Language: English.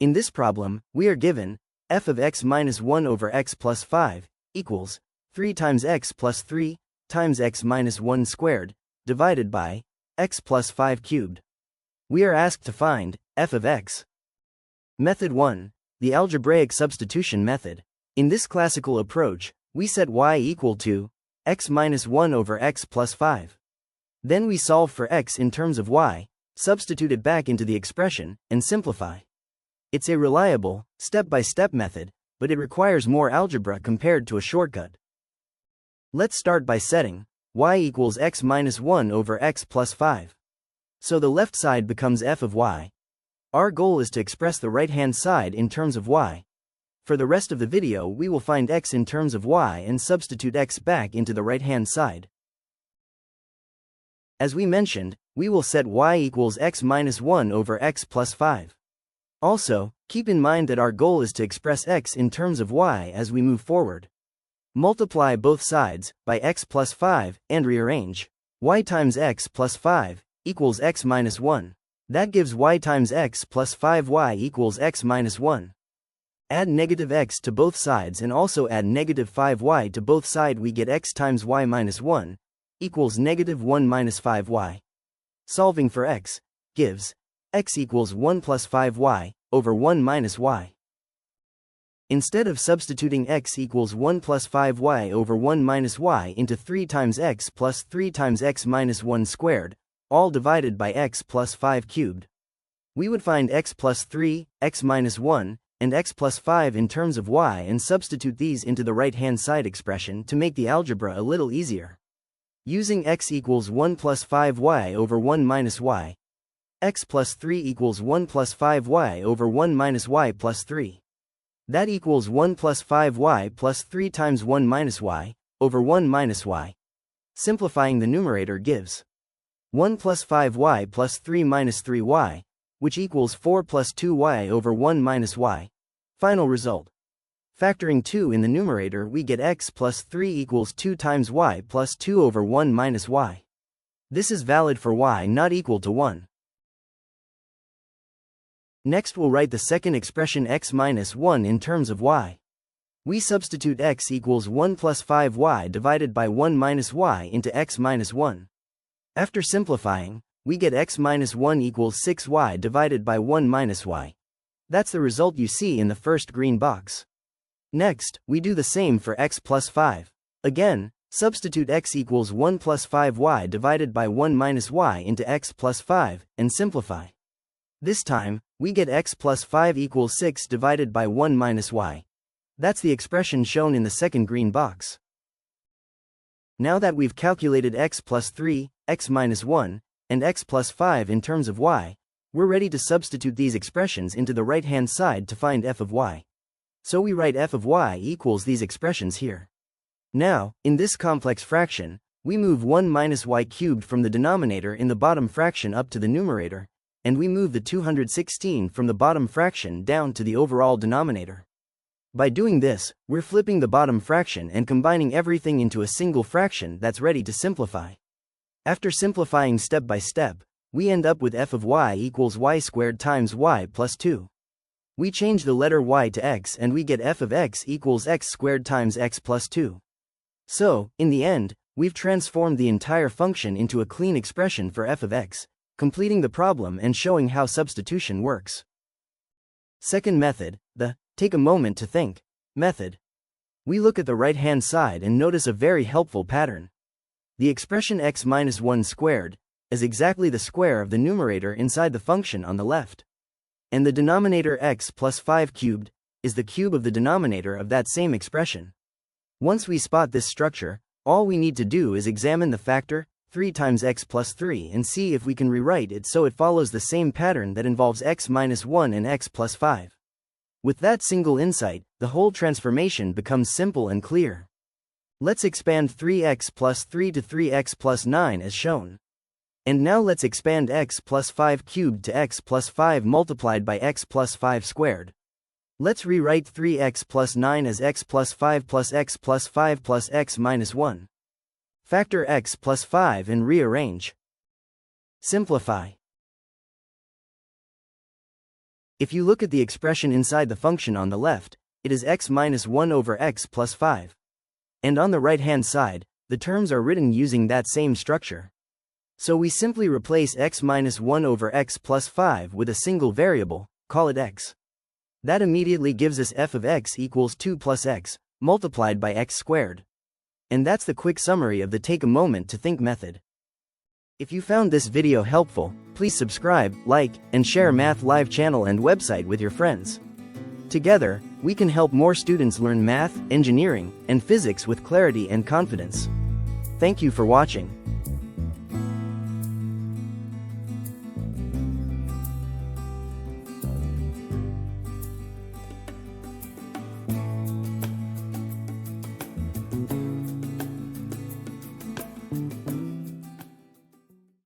In this problem, we are given f of x minus 1 over x plus 5 equals 3 times x plus 3 times x minus 1 squared divided by x plus 5 cubed. We are asked to find f of x. Method 1. The algebraic substitution method. In this classical approach, we set y equal to x minus 1 over x plus 5. Then we solve for x in terms of y, substitute it back into the expression, and simplify. It's a reliable, step-by-step method, but it requires more algebra compared to a shortcut. Let's start by setting y equals x minus 1 over x plus 5. So the left side becomes f of y. Our goal is to express the right-hand side in terms of y. For the rest of the video we will find x in terms of y and substitute x back into the right-hand side. As we mentioned, we will set y equals x minus 1 over x plus 5. Also, keep in mind that our goal is to express x in terms of y as we move forward. Multiply both sides by x plus 5 and rearrange. Y times x plus 5 equals x minus 1. That gives y times x plus 5y equals x minus 1. Add negative x to both sides and also add negative 5y to both sides. We get x times y minus 1 equals negative 1 minus 5y. Solving for x gives x equals 1 plus 5y over 1 minus y. Instead of substituting x equals 1 plus 5y over 1 minus y into 3 times x plus 3 times x minus 1 squared, all divided by x plus 5 cubed, we would find x plus 3, x minus 1, and x plus 5 in terms of y and substitute these into the right-hand side expression to make the algebra a little easier. Using x equals 1 plus 5y over 1 minus y, x plus 3 equals 1 plus 5y over 1 minus y plus 3. That equals 1 plus 5y plus 3 times 1 minus y over 1 minus y. Simplifying the numerator gives 1 plus 5y plus 3 minus 3y, which equals 4 plus 2y over 1 minus y. Final result. Factoring 2 in the numerator, we get x plus 3 equals 2 times y plus 2 over 1 minus y. This is valid for y not equal to 1. Next we'll write the second expression x minus 1 in terms of y. We substitute x equals 1 plus 5y divided by 1 minus y into x minus 1. After simplifying, we get x minus 1 equals 6y divided by 1 minus y. That's the result you see in the first green box. Next, we do the same for x plus 5. Again, substitute x equals 1 plus 5y divided by 1 minus y into x plus 5, and simplify. This time, we get x plus 5 equals 6 divided by 1 minus y. That's the expression shown in the second green box. Now that we've calculated x plus 3, x minus 1, and x plus 5 in terms of y, we're ready to substitute these expressions into the right-hand side to find f of y. So we write f of y equals these expressions here. Now, in this complex fraction, we move 1 minus y cubed from the denominator in the bottom fraction up to the numerator, and we move the 216 from the bottom fraction down to the overall denominator. By doing this, we're flipping the bottom fraction and combining everything into a single fraction that's ready to simplify. After simplifying step by step, we end up with f of y equals y squared times y plus 2. We change the letter y to x and we get f of x equals x squared times x plus 2. So, in the end, we've transformed the entire function into a clean expression for f of x, completing the problem and showing how substitution works. Second method, the take a moment to think method. We look at the right-hand side and notice a very helpful pattern. The expression x minus 1 squared is exactly the square of the numerator inside the function on the left. And the denominator x plus 5 cubed is the cube of the denominator of that same expression. Once we spot this structure, all we need to do is examine the factor 3 times x plus 3 and see if we can rewrite it so it follows the same pattern that involves x minus 1 and x plus 5. With that single insight, the whole transformation becomes simple and clear. Let's expand 3x plus 3 to 3x plus 9 as shown. And now let's expand x plus 5 cubed to x plus 5 multiplied by x plus 5 squared. Let's rewrite 3x plus 9 as x plus 5 plus x plus 5 plus x minus 1. Factor x plus 5 and rearrange. Simplify. If you look at the expression inside the function on the left, it is x minus 1 over x plus 5. And on the right-hand side, the terms are written using that same structure. So we simply replace x minus 1 over x plus 5 with a single variable, call it x. That immediately gives us f of x equals 2 plus x, multiplied by x squared. And that's the quick summary of the take a moment to think method. If you found this video helpful, please subscribe, like, and share Math Live channel and website with your friends. Together, we can help more students learn math, engineering, and physics with clarity and confidence. Thank you for watching.